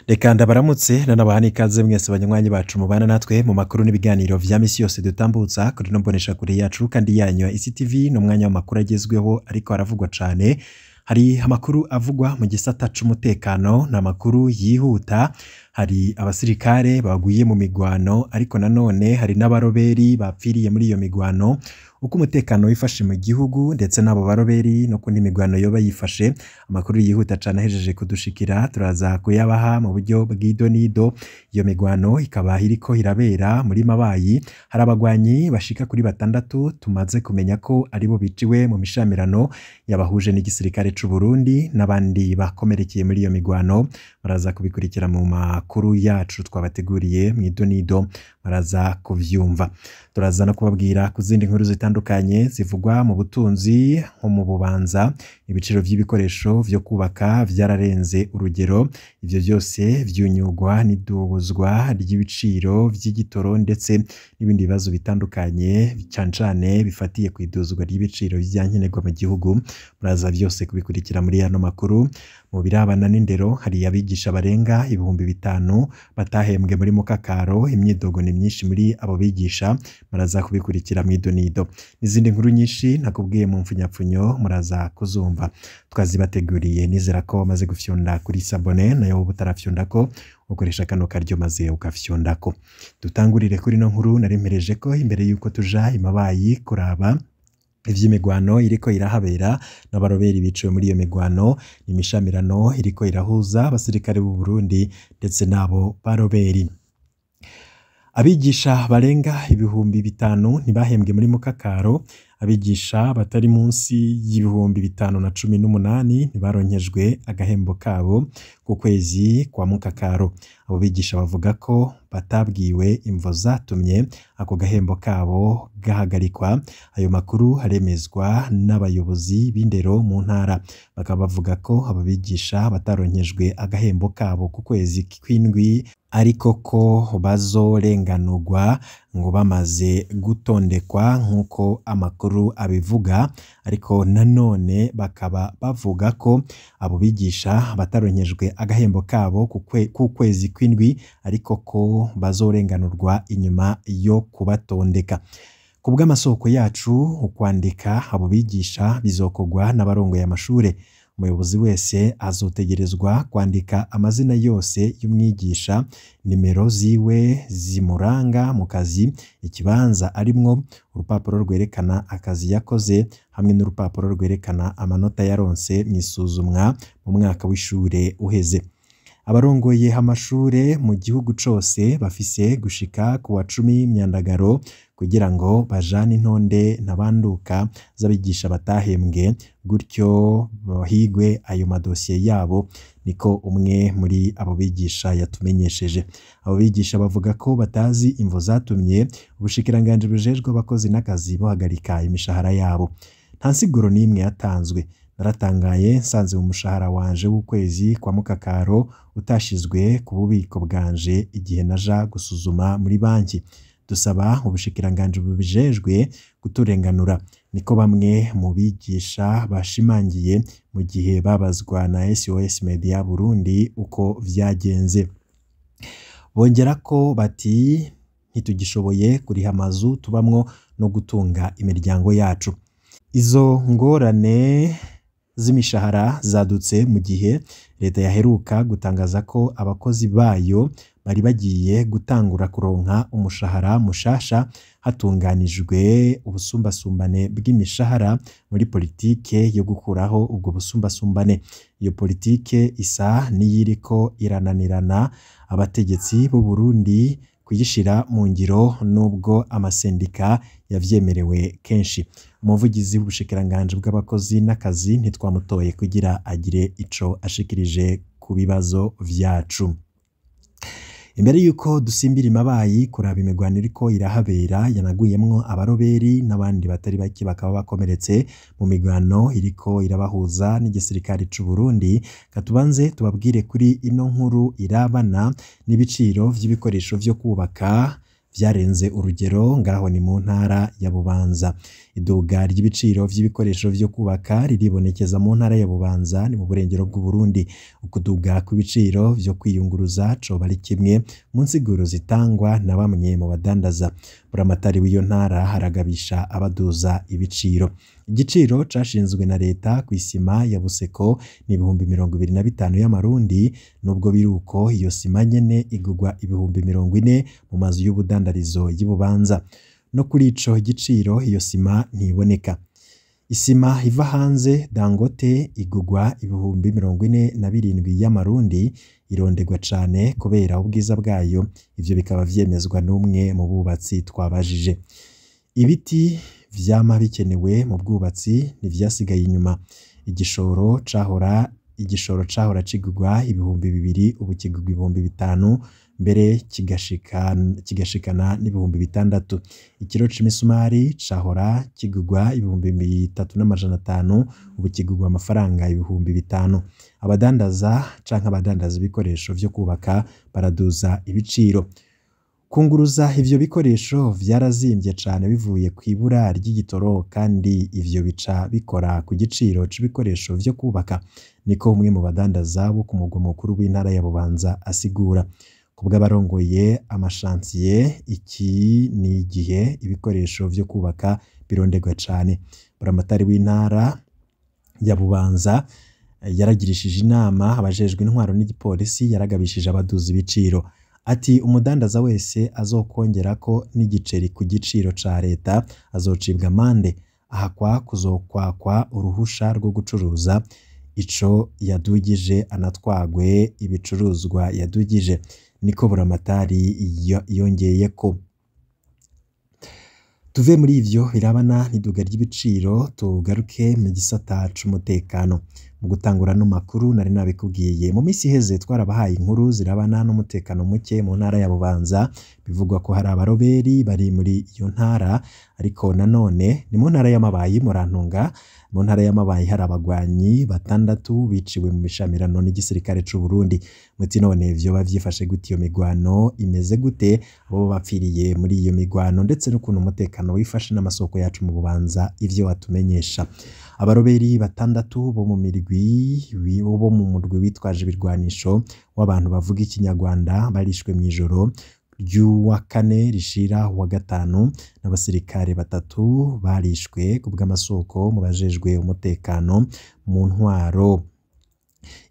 Reka ndabaramutse nanabaha ikaze mwese banywanyi bacu mubana natwe mu makuru n'ibiganiro vya misi yose dutambutsa kuri no mbonesha kure yacu kandi yanyu ICTV n'umwanya w'amakuru agezweho ariko aravugwa cane. Hari amakuru avugwa mu gisata c'umutekano n'amakuru yihuta. Hari abasirikare baguye mu migwano ariko nanone hari n'abaroberi bapfiriye muri iyo migwano. Uko umutekano wifashe mu gihugu ndetse n'abo baroberi no kundi migwano yoba yifashe, amakuru yihuta cane ahejeje kudushikira turaza kuyabaha mu buryo bw'idonido. Iyo migwano ikaba iriko irabera muri Mabayi. Hari abagwanyi bashika kuri 6 tumaze kumenya ko aribo biciwe mu mishamirano yabahuje n'igisirikare c'u Burundi n'abandi bakomerekeye muri iyo migwano. Baraza kubikurikira mu makuru yacu twabateguriye mu idonido, baraza kuvyumva. Turaza no kubabwira ku zindi nkuru zitandukanye zivugwa mu butunzi nko mu Bubanza. Ibiciro vy'ibikoresho vyo kubaka vyararenze urugero. Ivyo byose vyunyugwa n'idubuzwa ry'ibiciro vy'igitoro ndetse n'ibindi bibazo bitandukanye cane bifatiye kwiduzwa ry'ibiciro vy'ankenerwa mu gihugu. Muraza byose kubikurikira muri ano makuru. Mu birabana n'indero hari abigisha barenga 5,000 batahembwe muri Mukakaro. Imyidogo ni myinshi muri abo bigisha, muraza kubikurikira mu idonido. N'izindi nkuru nyinshi nakubwiye mu mfunyapfunyo muraza kuzumva twazibateguriye. Nizera ko maze gufyonda kuri sabone nayo butarafyondako ukoresha kano karyo maze ugafyondako. Dutangurire kuri no nkuru naremereje ko imbere yuko tuja imabayi kuraba ivy'imigwano iriko irahabera n'abaroberi biciwe muri iyo migwano. Imishamirano iriko irahuza abasirikare b'u Burundi ndetse nabo baroberi. Abigisha barenga 5,000 ntibahembwe muri Mukakaro. Abigisha batari munsi y'518 ntibaronkejwe agahembo kabo ku kwezi kwa Mukakaro. Abo bigisha bavuga ko batabwiwe imvo zatumye ako gahembo kabo gahagarikwa. Ayo makuru haremezwa n'abayobozi b'indero mu ntara, bakaba bavuga ko abo bigisha bataronkejwe agahembo kabo ku kwezi kw'indwi ariko ko bazorenganurwa ngo bamaze gutondekwa nk'uko amakuru abivuga. Ariko nanone bakaba bavuga ko abo bigisha bataronkejwe agahembo kabo ku kwezi kw'indwi ariko ko bazorenganurwa inyuma yo kubatondeka. Ku bw'amasoko yacu ukwandika abo bigisha bizokogwa n'abarongoye amashure. Umuyobozi wese azotegerezwa kwandika amazina yose y'umwigisha, nimero ziwe zimuranga mu kazi, ikibanza arimwo, urupapuro rwerekana akazi yakoze hamwe n'urupapuro rwerekana amanota yaronse mw'isuzumwa mu mwaka w'ishure uheze. Abarongoye amashure mu gihugu cose bafise gushika ku wa 10 Myandagaro kugira ngo bajane intonde ntabanduka z'abigisha batahembwe, gutyo bahigwe ayo madosiye yabo. Niko umwe muri abo bigisha yatumenyesheje. Abo bigisha bavuga ko batazi imvo zatumye ubushikiranganje bujejwe abakozi n'akazi buhagarika imishahara yabo. Nta nsiguro n'imwe yatanzwe. Naratangaye nsanze mu mushahara wanje w'ukwezi kwa Mukakaro utashizwe ku bubiko bwanje igihe naja gusuzuma muri banki. Dusaba ubushikiranganje bubijejwe kuturenganura, niko bamwe mu bigisha bashimangiye mu gihe babazwa na SOS Media Burundi uko vyagenze. Bongera ko bati ntitugishoboye kuriha amazu tubamwo no gutunga imiryango yacu. Izo ngorane z'imishahara zadutse mu gihe leta yaheruka gutangaza ko abakozi bayo bari bagiye gutangura kuronka umushahara mushasha hatunganijwe ubusumbasumbane bw'imishahara muri politike yo gukuraho ubwo busumbasumbane. Iyo politike isa n'iyiriko irananirana abategetsi b'u Burundi kuyishira mu ngiro nubwo amasendika yavyemerewe kenshi. Umuvugizi w'ubushikiranganje bw'abakozi n'akazi ntitwamutoye kugira agire ico ashikirije ku bibazo vyacu. Imbere yuko dusimbira imabayi kuraba imigwano iriko irahabera yanaguyemwo abaroberi n'abandi batari bake bakaba bakomeretse mu migwano iriko irabahuza n'igisirikare c'u Burundi. Katubanze tubabwire kuri ino nkuru irabana n'ibiciro vy'ibikoresho vyo kubaka vyarenze urugero ngaho ni mu ntara ya Bubanza. Iduga ry'ibiciro vy'ibikoresho vyo kubaka riribonekeza mu ntara ya Bubanza ni mu burengero bw'u Burundi. Ukuduga kw'ibiciro vyo kwiyunguruza coba ari kimwe mu nsiguro zitangwa na bamwe mu badandaza. Buramatari w'iyo ntara haragabisha abaduza ibiciro. Igiciro cashinzwe na leta kw'isima ya Buseko ni 25,000 y'amarundi, nubwo biruko iyo sima nyene igugwa 40,000 mu mazu y'ubudandarizo y'Ibubanza. No kuri ico giciro iyo sima ntiboneka. Isima iva hanze Dangote igugwa 47,000 y'amarundi, irondegwa cane kubera ubwiza bwayo. Ivyo bikaba vyemezwa n'umwe mu bubatsi twabajije. Ibiti vyama bikenewe mu bwubatsi ntivyasigaye inyuma. Igishoro cahora kigugwa 2,000 ubu kigugwa 5,000 mbere kigashikana n'6,000. Ikiro c'imisumari cahora kigugwa 3,500 ubu kigugwa amafaranga 5,000. Abadandaza canke abadandaza ibikoresho vyo kubaka baraduza ibiciro. Kunguruza ivyo bikoresho vyarazimvye cane bivuye kw'ibura ry'igitoro, kandi ivyo bica bikora ku giciro c'ibikoresho vyo kubaka, niko umwe mu badandaza bo ku mugwa mukuru w'intara ya Bubanza asigura. Kubw'abarongoye amashantiye, iki ni igihe ibikoresho vyo kubaka birondegwa cane. Buramatari w'intara ya Bubanza yaragirishije inama abajejwe intwaro n'igipolisi, yaragabishije abaduza ibiciro. Ati umudandaza wese azokongerako n'igiceri ku giciro ca leta azocibwa amande, ahakwa kuzokwakwa uruhusha rwo gucuruza ico yadugije, anatwagwe ibicuruzwa yadugije, niko buramatari yongeyeko. Tuve muri ivyo birabana n'iduga ry'ibiciro, tugaruke mu gisata c'umutekano. Mu gutangura no makuru nari nabikubwiye, mu misi iheze twarabahaye inkuru zirabana n'umutekano muke mu ntara ya Bubanza. Bivugwa ko hari abaroberi bari muri iyo ntara, ariko nanone ni mu ntara y'Amabayi Murantunga. Mu ntara y'Amabayi hari abagwanyi 6 biciwe mu mishamirano n'igisirikare c'u Burundi. Muti none vyo bavyifashe gute, iyo migwano imeze gute, abo bapfiriye muri iyo migwano, ndetse n'ukuntu umutekano wifashe n'amasoko yacu mu Bubanza, ivyo watumenyesha. Abaroberi 6 bo mu murwi witwaje ibirwanisho w'abantu bavuga ikinyarwanda barishwe mw'ijoro ry'uwa 4 rishira wa 5, n'abasirikare 3 barishwe kubw'amasoko mu bajejwe umutekano mu ntwaro.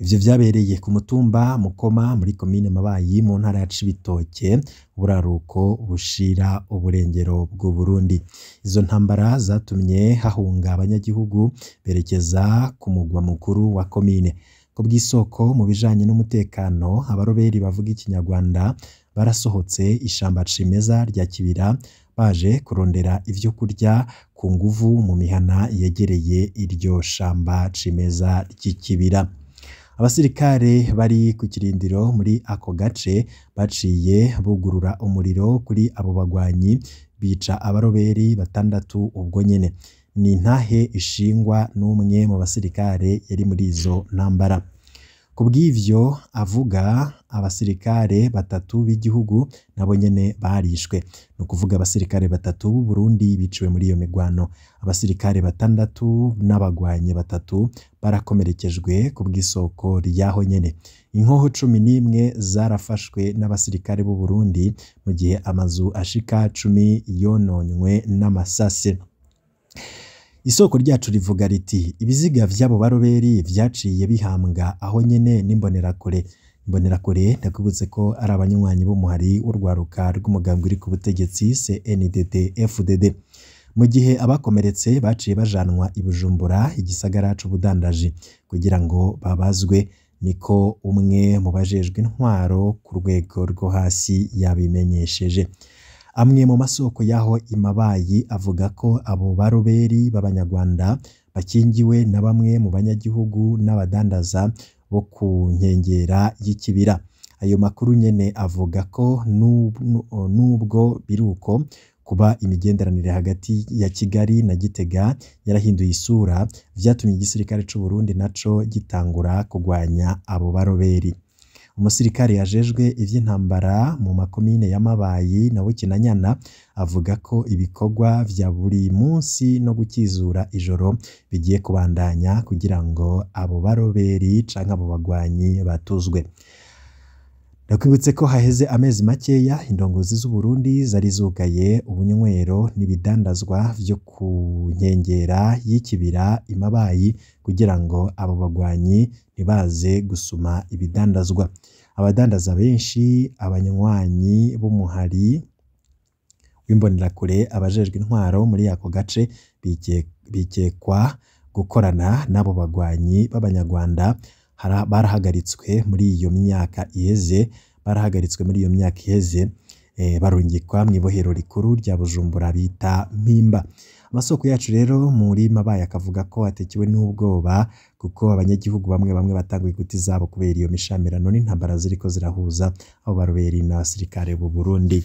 Ivyo vyabereye ku mutumba Mukoma muri komine Mabayi mu ntara ya Cibitoke, buraruko bushira uburengero bw'u Burundi. Izo ntambara zatumye hahunga abanyagihugu berekeza ku mugwa mukuru wa komine. Ku bw'isoko mu bijanye n'umutekano, abaroberi bavuga ikinyarwanda barasohotse ishamba cimeza rya Kibira baje kurondera ivyo kurya ku nguvu mu mihana yegereye iryo shamba cimeza ry'Ikibira. Abasirikare bari ku kirindiro muri ako gace baciye bugurura umuriro kuri abo bagwanyi, bica abaroberi 6 ubwo nyene. Ni ntahe ishingwa n'umwe mu basirikare yari muri izo ntambara. Kubw'ivyo avuga, abasirikare 3 b'igihugu nabo nyene barishwe. No kuvuga abasirikare 3 b'u Burundi biciwe muri iyo migwano. Abasirikare 6 n'abagwanye 3 barakomerekejwe kubw'isoko ryaho nyene. Inkoho 11 zarafashwe n'abasirikare b'u Burundi, mu gihe amazu ashika 10 yononywe n'amasase. Isoko ryacu rivuga riti ibiziga vy'abo baroberi vyaciye bihambwa aho nyene n'imbonerakure. Imbonerakure ndakubutse ko ari abanywanyi b'umuhari w'urwaruka rw'umugambwe uri ku butegetsi CNDD-FDD. Mu gihe abakomeretse baciye bajanwa i Bujumbura, igisagara c'ubudandaji, kugira ngo babazwe, niko umwe mu bajejwe intwaro ku rwego rwo hasi yabimenyesheje. Amwe mu masoko yaho Imabayi avuga ko abo baroberi b'Abanyarwanda bakingiwe na bamwe mu banyagihugu n'abadandaza bo ku nkengera y'Ikibira. Ayo makuru nyene avuga ko nubwo biruko, kuba imigenderanire hagati ya Kigali na Gitega yarahinduye isura, vyatumye igisirikare c'u Burundi naco gitangura kugwanya abo baroberi. umusirikare yajejwe ivy'intambara mu makomine ya Mabayi na Bukinanyana avuga ko ibikorwa vya buri munsi no gukizura ijoro bigiye kubandanya kugira ngo abo baroberi canke abo bagwanyi batuzwe. Ndakwibutse ko haheze amezi makeya indongozi z'u Burundi zari zugaye ubunywero n'ibidandazwa vyo ku nkengera y'ikibira Imabayi kugira ngo abo bagwanyi ntibaze gusuma ibidandazwa. Abadandaza benshi, abanywanyi b'umuhari w'imbonerakure, abajejwe intwaro muri ako gace bikekwa gukorana n'abo bagwanyi b'Abanyarwanda barahagaritswe muri iyo myaka iheze barungikwa mw'ibohero rikuru rya Bujumbura bita Mpimba. Amasoko yacu rero muri Mabayi akavuga ko atekewe n'ubwoba kuko abanyagihugu bamwe batanguye guta izabo kubera iyo mishamirano n'intambara ziriko zirahuza abo baroberi n'abasirikare b'u Burundi.